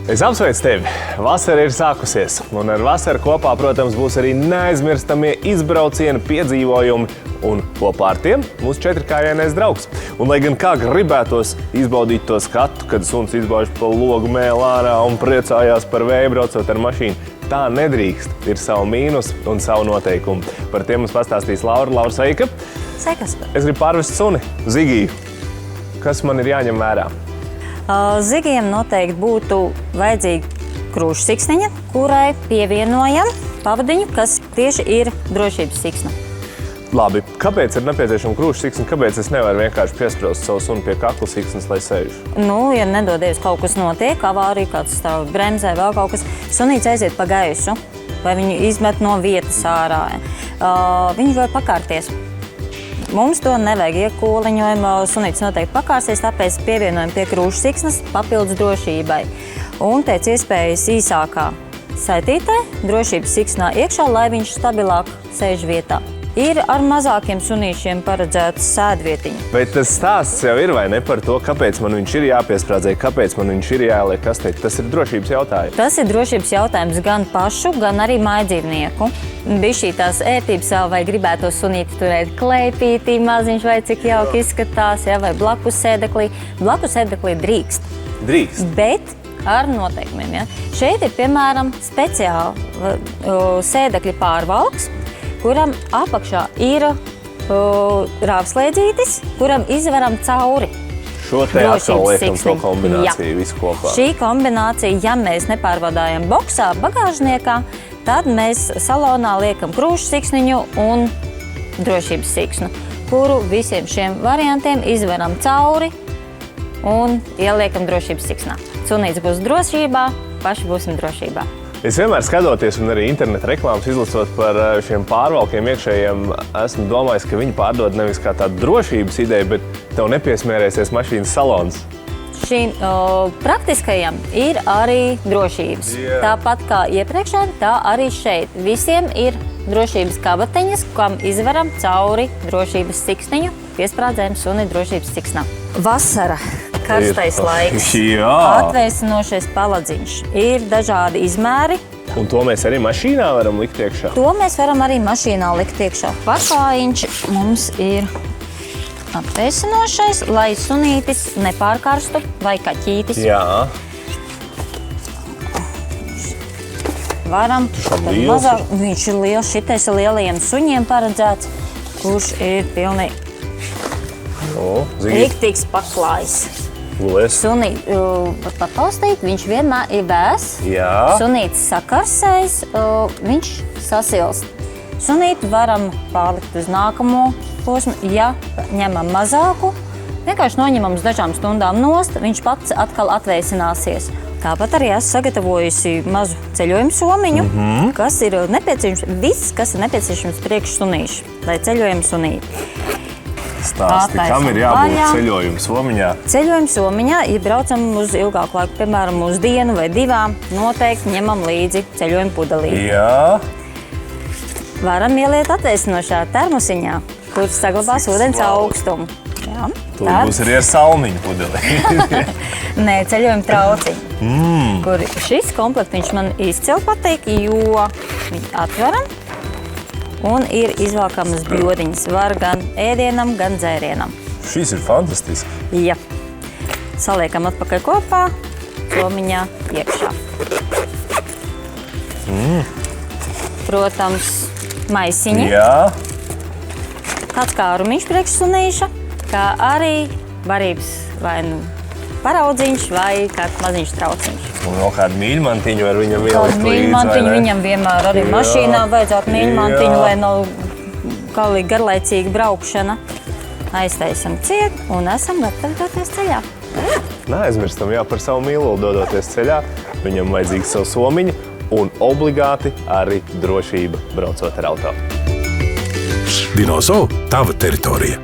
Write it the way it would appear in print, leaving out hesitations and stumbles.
Es apsveicu tevi! Vasara ir sākusies, un ar vasaru kopā, protams, būs arī neaizmirstamie izbraucieni, piedzīvojumi, un kopā ar tiem mūsu četrkājainais draugs. Un, lai gan kā gribētos izbaudīt to skatu, kad suns izbauž pa logu mēlu ārā un priecājās par vēju braucot ar mašīnu, tā nedrīkst. Ir savu mīnus un savu noteikumu. Par tiem mums pastāstīs Laura. Laura, sveika! Sveikas! Es gribu pārvest suni, Zigiju. Kas man ir jāņem vērā? Zigijam noteikti būtu vajadzīga krūšu siksniņa, kurai pievienojam pavadiņu, kas tieši ir drošības siksna. Labi, kāpēc ir nepieciešama krūšu siksna? Kāpēc es nevaru vienkārši piespraust savu sunu pie kakla siksnas, lai sēž? Ja nedodies kaut kas notiek, avārija, kāds stāv bremzē, vēl kaut kas, sunīts aiziet pa gaisu, vai viņu izmet no vietas ārā. Viņš var pakārties. Mums to nevajag iekūliņojumu, sunītis noteikti pakārsies, tāpēc pievienojam pie krūšu siksnas papildus drošībai. Un pēc iespējas īsākā saitītē drošības siksnā iekšā, lai viņš stabilāk sēž vietā. Ir ar mazākiem sunīšiem paredzētas sēdvietiņa. Bet tas stāsts jau ir, vai ne, par to, kāpēc man viņš ir jāpiesprādzē, kāpēc man viņš ir jāieliek kastē. Tas ir drošības jautājums. Tas ir drošības jautājums gan pašu, gan arī mājdzīvnieku. Bišķī tās ērtības vēl vai gribētu sunīti turēt kleipītī, maziņš vai cik jauki izskatās, vai blakus sēdeklī. Blakus sēdeklī drīkst. Drīkst. Bet ar noteikumiem. Šeit ir, piemēram, speciāli sēdekļa pārvalks, kuram apakšā ir rāvslēdzītis, kuram izveram cauri. Šo te atkal liekam to kombināciju visu kopā. Šī kombinācija, ja mēs nepārvadājam boksā, bagāžniekā, tad mēs salonā liekam krūšu siksniņu un drošības siksnu, kuru visiem šiem variantiem izveram cauri un ieliekam drošības siksnā. Sunīts būs drošībā, paši būsim drošībā. Es vienmēr skatoties un arī interneta reklāmas izlasot par šiem pārvalkiem iekšējiem, esmu domājis, ka viņi pārdod nevis kā tādu drošības ideju, bet tev nepiesmērēsies mašīnas salons. Šīm praktiskajam ir arī drošības. Tāpat kā iepriekšējiem, tā arī šeit. Visiem ir drošības kabatiņas, kam izveram cauri drošības siksniņu, piesprādzējam suni drošības siksnā. Vasara. Karstais laiks, atvēsinošais paladziņš, ir dažādi izmēri. Un to mēs arī mašīnā varam likt iekšā? To mēs varam arī mašīnā likt iekšā. Pakājiņš mums ir atvēsinošais, lai sunītis nepārkarstu vai kaķītis. Jā. Varam. Viņš ir liels, šitais ir lielajiem suņiem paredzēts, kurš ir pilnīgi riktīgs paklājs. Sunīt, var papaustīt, viņš vienmēr ir vēs. Sunītis sakarsēs, viņš sasilst. Sunīti varam pārlikt uz nākamo posmu, ja ņemam mazāku, vienkārši noņemam uz dažām stundām nost, viņš pats atkal atvēsināsies. Tāpat arī esmu sagatavojusi mazu ceļojumu somiņu, kas ir nepieciešams, viss, kas ir nepieciešams priekš sunīšu, lai ceļojumu sunīti. Stāsti, kam ir jābūt ceļojuma somiņā? Ceļojuma somiņā, ja braucam uz ilgāku laiku, piemēram, uz dienu vai divām, noteikti ņemam līdzi ceļojuma pudelīti. Jā. Varam ieliet atvēsinošā termosiņā, kur saglabās ūdens augstumu. Jā. Tur būs arī ar salmiņu pudeli. Nē, ceļojuma trauciņu. Kur šis komplektiņš man izcili patīk, jo viņi atveram. Un ir izvalkamas bļodiņas. Var gan ēdienam, gan dzērienam. Šis ir fantastiski. Jā. Saliekam atpakaļ kopā, somiņā iekšā. Protams, maisiņi. Jā. Kāds kārumiņš priekš sunīša, kā arī barības vai paraudziņš vai kāds maziņš trauciņš. Un vēl kādu mīļmantiņu var viņam ielikt līdzi, vai ne? Viņam vienmēr arī mašīnā vajadzētu mīļmantiņu, lai nav galīgi garlaicīga braukšana. Aiztaisam ciet un esam gatavi doties ceļā. Neaizmirstam, par savu mīlulu dodoties ceļā. Viņam vajadzīga savu somiņu un obligāti arī drošība braucot ar auto. Dinozo, tava teritorija.